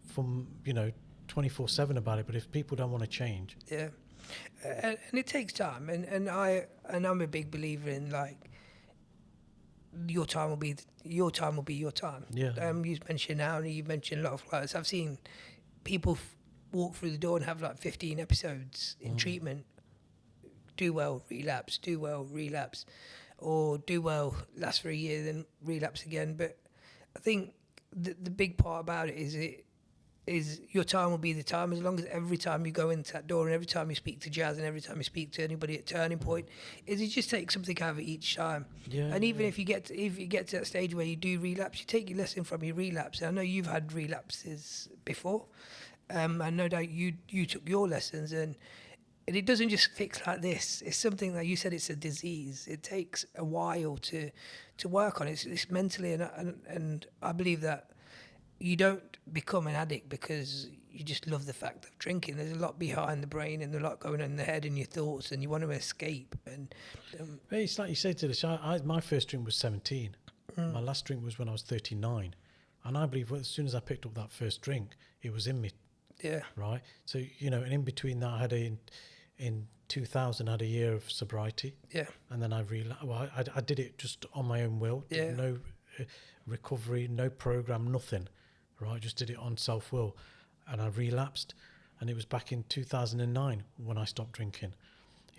from 24/7 about it, but if people don't want to change, and it takes time. And I'm a big believer in, like, your time will be your time. Yeah. You mentioned now, and you mentioned a lot of clients. I've seen people walk through the door and have like 15 episodes in treatment. Do well, relapse. Do well, relapse, or do well, last for a year, then relapse again. But I think the big part about it is your time will be the time, as long as every time you go into that door and every time you speak to Jaz and every time you speak to anybody at Turning Point, is you just take something out of it each time. Yeah, and even if you get to that stage where you do relapse, you take your lesson from your relapse. And I know you've had relapses before, and no doubt you took your lessons, and it doesn't just fix like this. It's something that you said, it's a disease. It takes a while to work on it. It's mentally, and I believe that you don't become an addict because you just love the fact of drinking. There's a lot behind the brain and a lot going on in the head and your thoughts, and you want to escape. And it's like you said to this. My first drink was 17. My last drink was when I was 39, and I believe as soon as I picked up that first drink, it was in me. Yeah. Right. So and in between that, I had in 2000, I had a year of sobriety. Yeah. And then I did it just on my own will. Yeah. No recovery, no program, nothing. Right. Just did it on self-will, and I relapsed, and it was back in 2009 when I stopped drinking.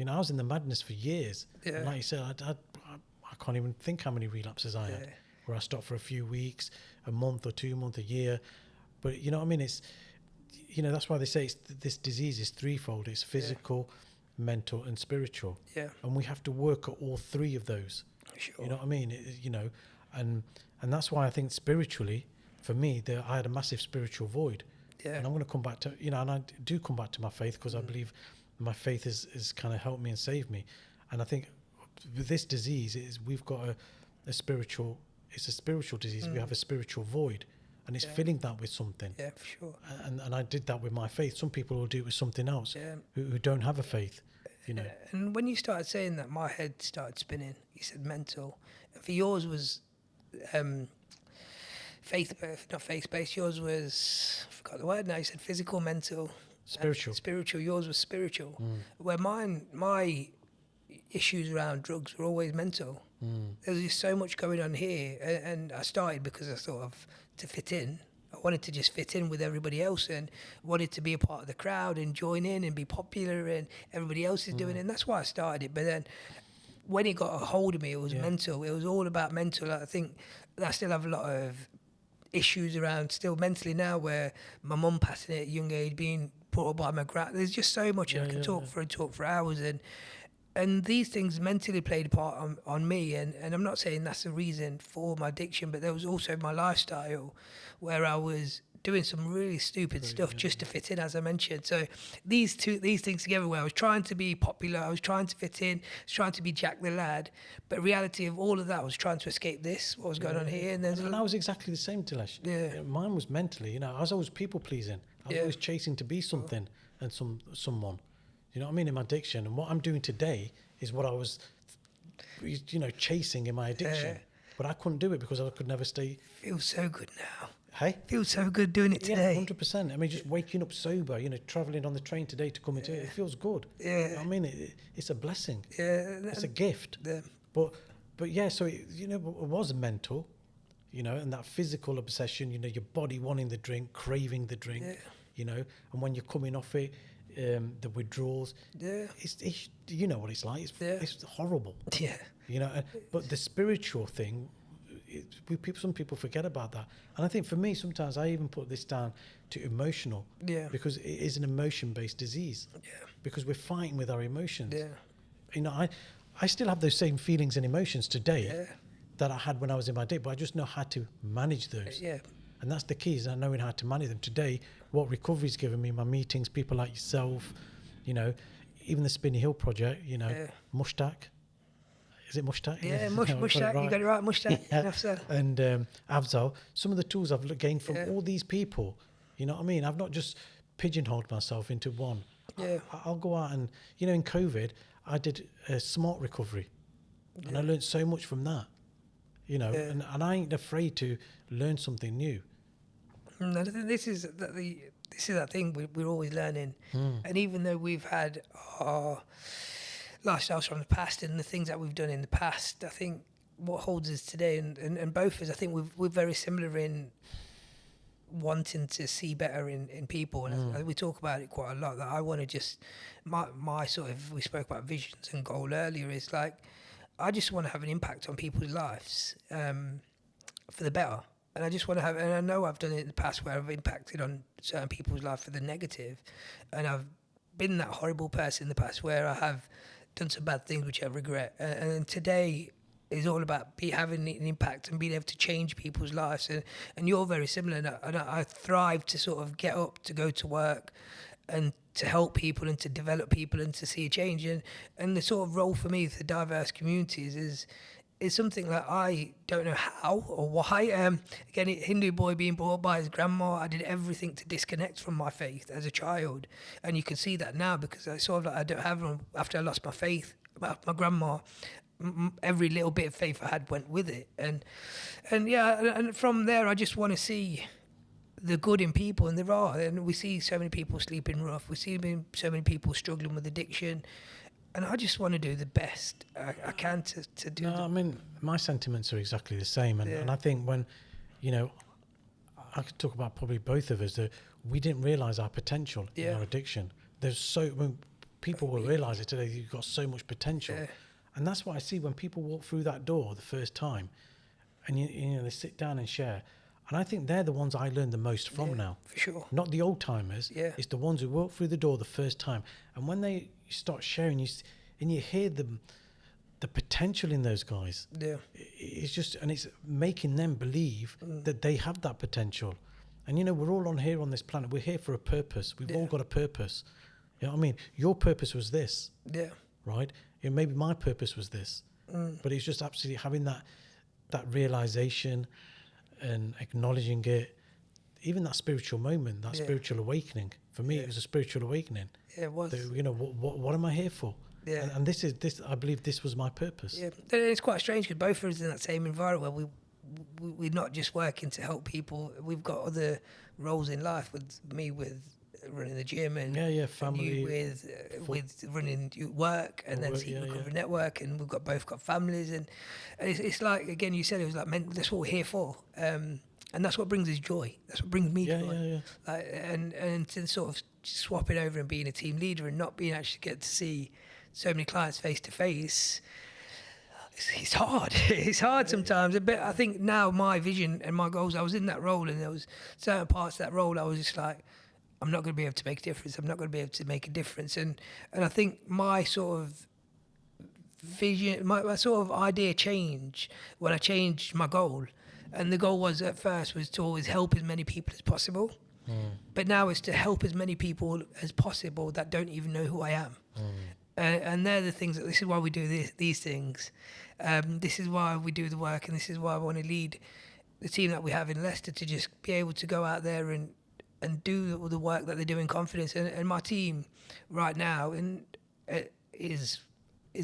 I was in the madness for years. Yeah. And like you said, I can't even think how many relapses I had, where I stopped for a few weeks, a month or 2 months, a year. But you know what I mean? It's, that's why they say this disease is threefold. It's physical, mental, and spiritual. Yeah. And we have to work at all three of those. Sure. You know what I mean? And that's why I think spiritually, for me, I had a massive spiritual void. Yeah. And I'm going to come back to, and I do come back to my faith, because I believe my faith is kind of helped me and saved me. And I think with this disease, we've got a spiritual, it's a spiritual disease. We have a spiritual void, and it's filling that with something. Yeah, for sure. And I did that with my faith. Some people will do it with something else who don't have a faith, And when you started saying that, my head started spinning. You said mental. And for yours was not faith-based. Yours was, I forgot the word now. You said physical, mental. Spiritual. Yours was spiritual. Where my issues around drugs were always mental. There was just so much going on here, and I started because I thought of to fit in. I wanted to just fit in with everybody else, and wanted to be a part of the crowd and join in and be popular, and everybody else is doing it, and that's why I started it. But then when it got a hold of me, it was mental. It was all about mental. I think I still have a lot of issues around still mentally now, where my mum passing at a young age, being brought up by my grand. There's just so much, and I can talk for hours, and these things mentally played a part on me, and I'm not saying that's the reason for my addiction, but there was also my lifestyle, where I was doing some really stupid stuff just to fit in, as I mentioned. So these things together, where I was trying to be popular, I was trying to fit in, I was trying to be Jack the Lad, but reality of all of that was trying to escape what was going on here. And I was exactly the same, Dilesh. Yeah. Mine was mentally, I was always people pleasing. I was always chasing to be something and someone. You know what I mean? In my addiction. And what I'm doing today is what I was, chasing in my addiction. But I couldn't do it because I could never stay. Feels so good now. Hey? Feels so good doing it today. 100%. I mean, just waking up sober, travelling on the train today to come into it feels good. Yeah. You know what I mean? It's a blessing. Yeah. It's a gift. Yeah. But yeah, so, it was mental, and that physical obsession, your body wanting the drink, craving the drink, and when you're coming off it, the withdrawals. Yeah. It's you know what it's like. It's horrible. Yeah. You know, but the spiritual thing, some people forget about that. And I think for me, sometimes I even put this down to emotional. Yeah. Because it is an emotion-based disease. Yeah. Because we're fighting with our emotions. Yeah. You know, I still have those same feelings and emotions today Yeah. that I had when I was in my day, but I just know how to manage those. Yeah. And that's the key, is knowing how to manage them. Today, what recovery's given me, my meetings, people like yourself, you know, even the Spinney Hill project, you know, Mushtaq. Is it Mushtaq? Yeah, Mushtaq. You got it right, Mushtaq. Yeah. Enough said. And Afzal, some of the tools I've gained from all these people, you know what I mean? I've not just pigeonholed myself into one. Yeah. I'll go out and, you know, in COVID, I did a smart recovery. And I learned so much from that, you know, and I ain't afraid to learn something new. And I think this is that thing we're always learning. And even though we've had our lifestyles from the past and the things that we've done in the past, I think what holds us today, and both of us, I think we're very similar in wanting to see better in people. And we talk about it quite a lot, that I want to just, my sort of, we spoke about visions and goal earlier, is like, I just want to have an impact on people's lives for the better. And I just want to have, and I know I've done it in the past where I've impacted on certain people's life for the negative, and I've been that horrible person in the past where I have done some bad things which I regret. And today is all about having an impact and being able to change people's lives. And you're very similar. And I thrive to sort of get up, to go to work, and to help people and to develop people and to see a change. And the sort of role for me for diverse communities is something that I don't know how or why. Again, Hindu boy being brought up by his grandma, I did everything to disconnect from my faith as a child. And you can see that now, because I sort of like, I don't have one after I lost my faith. My grandma, every little bit of faith I had went with it. And from there, I just want to see the good in people, and there are. And we see so many people sleeping rough. We see so many people struggling with addiction. And I just want to do the best I can to do. No, I mean, my sentiments are exactly the same. And I think when, you know, I could talk about probably both of us, that we didn't realise our potential in our addiction. When people will realise it today, you've got so much potential. Yeah. And that's what I see when people walk through that door the first time, and you know, they sit down and share. And I think they're the ones I learn the most from now. For sure. Not the old timers. Yeah. It's the ones who walk through the door the first time. And when they start sharing, you hear the potential in those guys. Yeah. It's just, and it's making them believe that they have that potential. And you know, we're all on this planet. We're here for a purpose. We've all got a purpose. You know what I mean? Your purpose was this. Yeah. Right? And maybe my purpose was this. But it's just absolutely having that realization and acknowledging it, even that spiritual moment, that spiritual awakening. For me, it was a spiritual awakening. Yeah, it was. You know, what am I here for? Yeah. And this I believe this was my purpose. Yeah, it's quite strange because both of us in that same environment where we're not just working to help people. We've got other roles in life. With me, with running the gym, and family, and with running work, and then Sikh Recovery Network, and we've both got families, and it's like, again, you said it was like, man, that's what we're here for. And that's what brings us joy. That's what brings me joy. Yeah. Like, and to sort of swap it over and being a team leader and not being actually get to see so many clients face to face, it's hard. It's hard sometimes. But I think now my vision and my goals, I was in that role, and there was certain parts of that role I was just like, I'm not going to be able to make a difference. I'm not going to be able to make a difference. And I think my sort of vision, my sort of idea changed when I changed my goal. And the goal was, at first, was to always help as many people as possible. But now it's to help as many people as possible that don't even know who I am. And they're the things this is why we do these things. This is why we do the work, and this is why I want to lead the team that we have in Leicester to just be able to go out there and do the work that they do in confidence. And my team right now is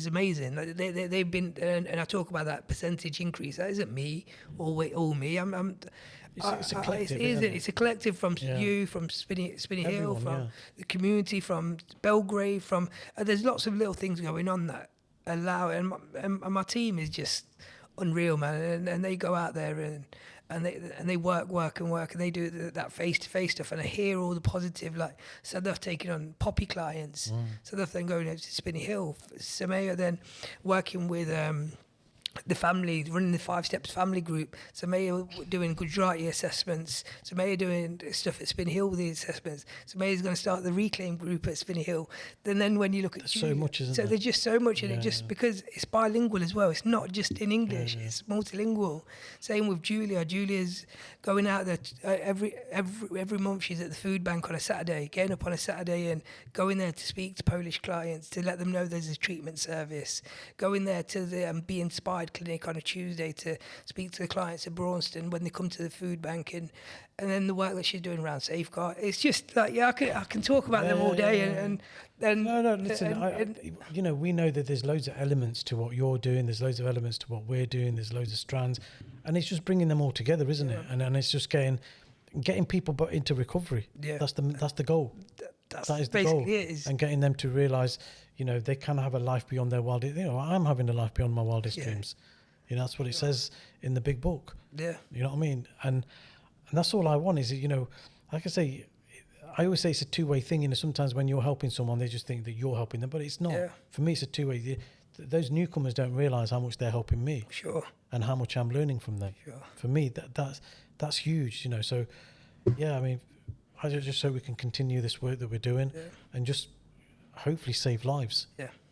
amazing. They've been, and I talk about that percentage increase. That isn't me, all me. It's a collective. It's a collective from you, from Spinney Hill, from the community, from Belgrave, from there's lots of little things going on that allow it. And my team is just unreal, man. And they go out there and they work, and they do that face-to-face stuff, and I hear all the positive, like Sadaf taking on Poppy clients, Sadaf then going over to Spinney Hill, Samaya then working with the family, running the 5 Steps family group, Samaya doing Gujarati assessments, Samaya doing stuff at Spinney Hill with the assessments, Samaya's going to start the Reclaim group at Spinney Hill. Then when you look at there's so much, isn't there? there's just so much in it, just because it's bilingual as well. It's not just in English, it's multilingual. Same with Julia's going out there every month. She's at the food bank on a Saturday, getting up on a Saturday and going there to speak to Polish clients, to let them know there's a treatment service, going there to the Be Inspired clinic on a Tuesday to speak to the clients at Braunston when they come to the food bank, and then the work that she's doing around Safeguard. It's just like, I can talk about them all day, and no, listen, you know, we know that there's loads of elements to what you're doing, there's loads of elements to what we're doing, there's loads of strands, and it's just bringing them all together, isn't it? And it's just getting people into recovery. That's the goal. That is the goal. And getting them to realise, you know, they can have a life beyond their wildest. You know, I'm having a life beyond my wildest dreams. You know, that's what it says in the big book. You know what I mean? And that's all I want is, you know, like I say, I always say it's a two-way thing. You know, sometimes when you're helping someone, they just think that you're helping them, but it's not. For me, it's a two-way. Those newcomers don't realise how much they're helping me. And how much I'm learning from them. For me, that's huge. You know, so yeah, I mean, I just so we can continue this work that we're doing and just hopefully save lives.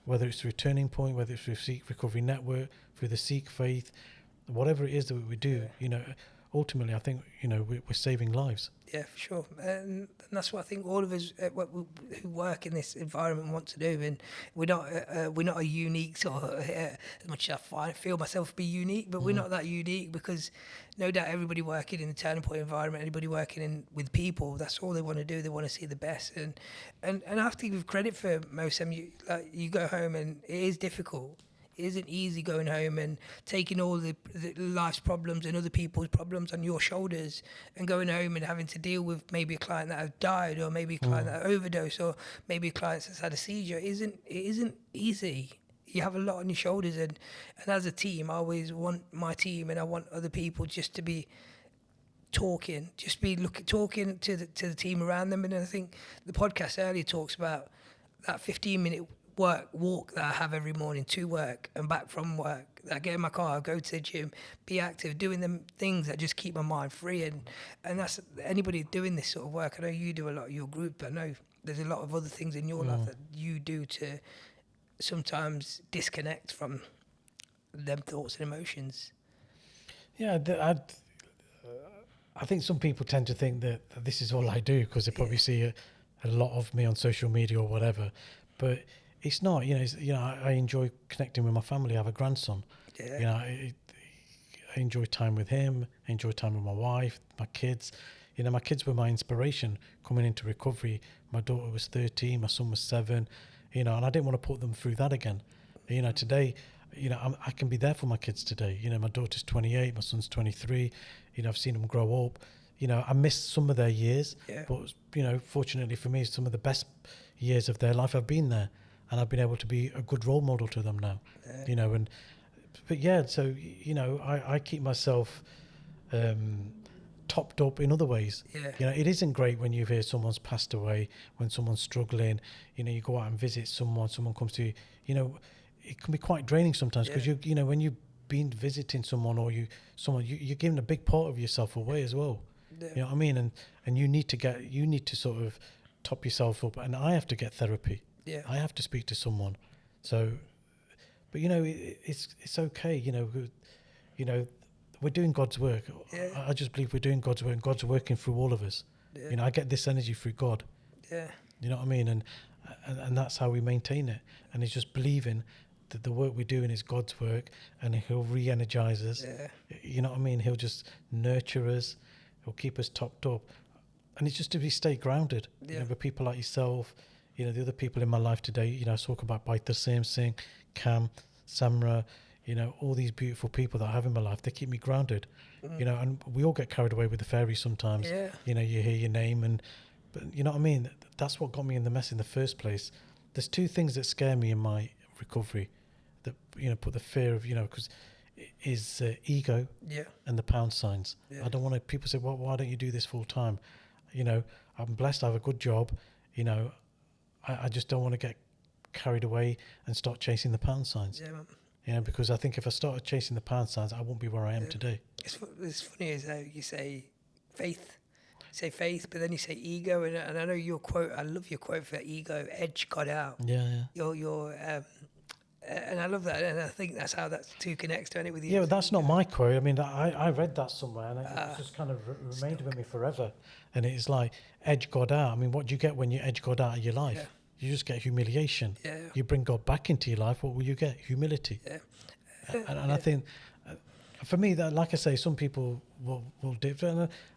Whether it's through Turning Point, whether it's through Sikh Recovery Network, through the Sikh faith, whatever it is that we do, you know, ultimately I think, you know, we're saving lives. Yeah, for sure. And that's what I think all of us who work in this environment want to do. And we're not a unique sort of, as much as I feel myself be unique, but we're not that unique, because no doubt everybody working in the Turning Point environment, anybody working with people, that's all they want to do. They want to see the best. And I have to give credit for most of them. You go home and it is difficult. It isn't easy going home and taking all the life's problems and other people's problems on your shoulders, and going home and having to deal with maybe a client that has died, or maybe a client that overdosed, or maybe a client that's had a seizure. It isn't easy. You have a lot on your shoulders, and as a team, I always want my team and I want other people just to be talking to the team around them. And I think the podcast earlier talks about that 15-minute walk that I have every morning to work and back from work. I get in my car, I go to the gym, be active, doing them things that just keep my mind free. And that's anybody doing this sort of work. I know you do a lot of your group. I know there's a lot of other things in your life that you do to sometimes disconnect from them thoughts and emotions. Yeah, I think some people tend to think that this is all I do, because they probably see a lot of me on social media or whatever. But it's not, you know, I enjoy connecting with my family. I have a grandson. You know, I enjoy time with him. I enjoy time with my wife, my kids. You know, my kids were my inspiration coming into recovery. My daughter was 13, my son was 7, you know, and I didn't want to put them through that again. You know, today, you know, I can be there for my kids today. You know, my daughter's 28, my son's 23. You know, I've seen them grow up. You know, I missed some of their years, but, you know, fortunately for me, some of the best years of their life, I've been there. And I've been able to be a good role model to them now, you know. But yeah, so, you know, I keep myself topped up in other ways. You know, it isn't great when you hear someone's passed away, when someone's struggling. You know, you go out and visit someone comes to you. You know, it can be quite draining sometimes, because you know, when you've been visiting someone, or you're giving a big part of yourself away as well. You know what I mean? And you need to sort of top yourself up, and I have to get therapy. I have to speak to someone. So, but you know, it's okay. You know, we're doing God's work. I just believe we're doing God's work, and God's working through all of us. You know, I get this energy through God. You know what I mean? And that's how we maintain it. And it's just believing that the work we're doing is God's work, and He'll re-energize us. You know what I mean? He'll just nurture us. He'll keep us topped up. And it's just to stay grounded. You know, with people like yourself. You know, the other people in my life today, you know, I talk about Baita Singh, Cam, Samra, you know, all these beautiful people that I have in my life, they keep me grounded, you know, and we all get carried away with the fairies sometimes. You know, you hear your name, but you know what I mean? That's what got me in the mess in the first place. There's 2 things that scare me in my recovery, that, you know, put the fear of, you know, because is ego and the pound signs. I don't want to. People say, "Well, why don't you do this full time?" I'm blessed. I have a good job. I just don't want to get carried away and start chasing the pound signs. Because I think if I started chasing the pound signs, I won't be where I am today. It's funny as how you say faith. Say faith, but then you say ego, and I know your quote. I love your quote for ego. Edge got out. Your and I love that, and I think that's how that two connects to it with you. Yeah, but that's not my quote. I mean, I read that somewhere, and it just kind of remained with me forever. And it's like edge God out. I mean, what do you get when you edge God out of your life? Yeah. You just get humiliation. Yeah. You bring God back into your life. What will you get? Humility. Yeah. And I think. For me, that, like I say, some people will do,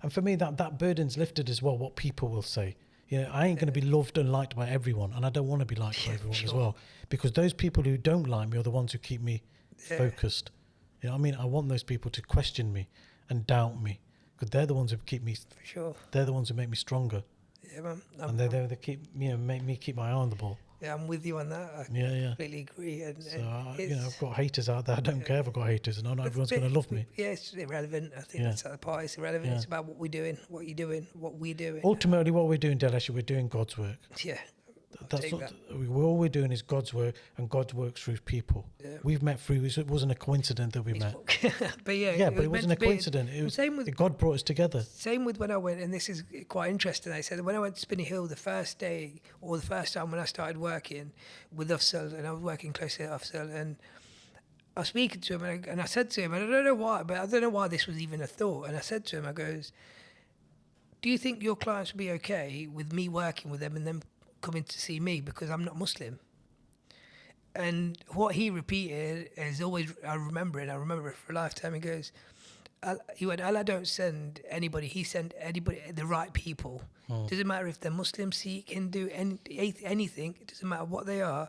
and for me, that burden's lifted as well. What people will say, I ain't going to be loved and liked by everyone, and I don't want to be liked by everyone as well, because those people who don't like me are the ones who keep me focused. I want those people to question me and doubt me, because they're the ones who keep me. For sure. They're the ones who make me stronger. Yeah, man. And they keep make me keep my eye on the ball. Yeah, I'm with you on that. I completely agree. And I've got haters out there. I don't care if I've got haters, and not everyone's going to love me. Yeah, it's irrelevant. I think that's the part. It's irrelevant. It's about what we're doing, what you're doing, what we're doing. Ultimately, what we're doing, Dilesh, we're doing God's work. Yeah. That's what all we're doing is God's work, and God works through people. Yeah. We've met through. It wasn't a coincidence that we met. But but it wasn't a coincidence. It was same with God brought us together. Same with when I went, and this is quite interesting. I said when I went to Spinney Hill the first day, or the first time when I started working with Afzal, and I was working closely with Afzal, and I was speaking to him, and I said to him, and I don't know why, but I don't know why this was even a thought. And I said to him, I goes, "Do you think your clients will be okay with me working with them and them coming to see me because I'm not Muslim?" And what he repeated is always, I remember it for a lifetime. He goes, he went, Allah don't send anybody, he sent anybody, the right people. Doesn't matter if they're Muslim, Sikh, Hindu, anything, it doesn't matter what they are.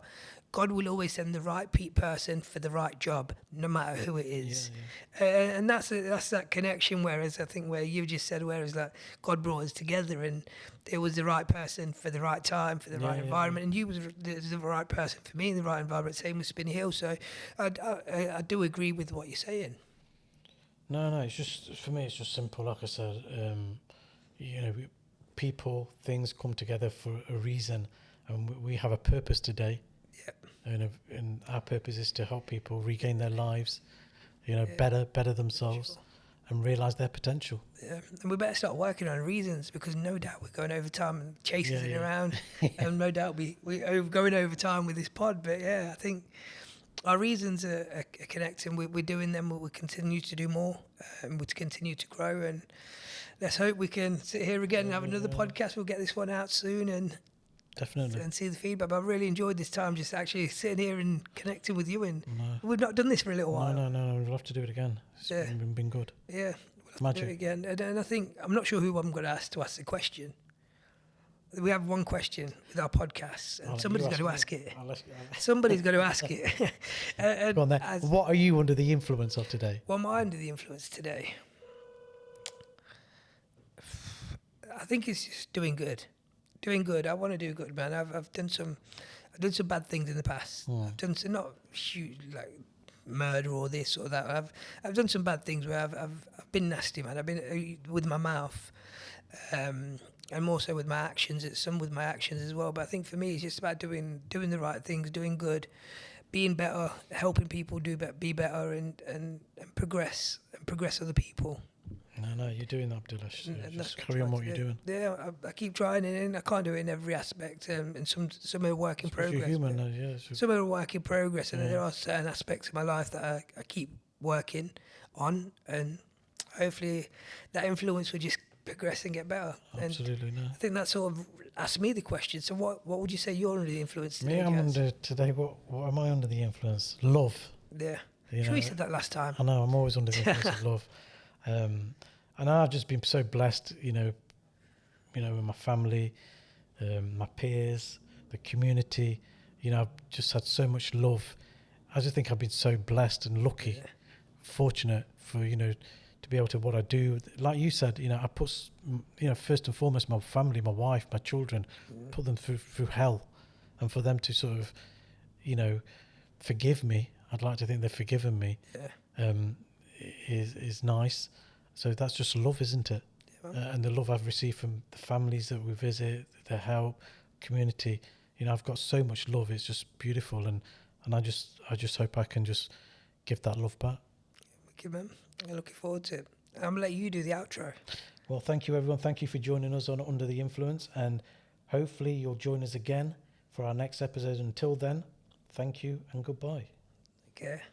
God will always send the right person for the right job, no matter who it is. And that's that connection. Whereas I think where you just said, whereas like God brought us together, and it was the right person for the right time, for the right environment, and you was the right person for me in the right environment. Same with Spinney Hill. So I do agree with what you're saying. No, it's just, for me, it's just simple. Like I said, people, things come together for a reason, and we have a purpose today. And our purpose is to help people regain their lives, better themselves, and realise their potential. Yeah, and we better start working on reasons, because no doubt we're going over time and chasing it around, and no doubt we're going over time with this pod. But I think our reasons are connecting. We're doing them. We'll continue to do more, and we'll continue to grow. And let's hope we can sit here again and have another podcast. We'll get this one out soon, and definitely, and see the feedback. But I've really enjoyed this time, just actually sitting here and connecting with you. And we've not done this for a little while. No, we'll have to do it again. It's been good. Yeah, we'll have to do it again. And I think, I'm not sure who I'm going to ask the question. We have one question with our podcast, and somebody's going to ask it. Somebody's going to ask it. Go on then. What are you under the influence of today? What am I under the influence today? I think it's just doing good. I want to do good, man. I've done some bad things in the past. I've done some, not huge, like murder or this or that. I've done some bad things where I've been nasty, man. I've been with my mouth, and more so with my actions. It's some with my actions as well. But I think for me, it's just about doing the right things, doing good, being better, helping people be better, and progress other people. No, you're doing that, Dilesh. So just carry on what you're doing. Yeah, I keep trying, and I can't do it in every aspect. And some are work in progress. You're human, some are a work in progress, and there are certain aspects of my life that I keep working on, and hopefully that influence will just progress and get better. Absolutely, and I think that sort of asked me the question. So what would you say you're under the influence today? Me, I'm under today. What am I under the influence? Love. Yeah. Sure, you said that last time. I know. I'm always under the influence of love. And I've just been so blessed, with my family, my peers, the community. I've just had so much love. I just think I've been so blessed and lucky, fortunate for, to be able to what I do. Like you said, I put, first and foremost, my family, my wife, my children, put them through hell. And for them to sort of, forgive me, I'd like to think they've forgiven me. is nice. So that's just love, isn't it? Yeah, man. And the love I've received from the families that we visit, the help, community. You know, I've got so much love. It's just beautiful, and I just hope I can just give that love back. Wicked, man. I'm looking forward to it. I'm gonna let you do the outro. Well, thank you, everyone. Thank you for joining us on Under the Influence, and hopefully you'll join us again for our next episode. Until then, thank you and goodbye. Okay.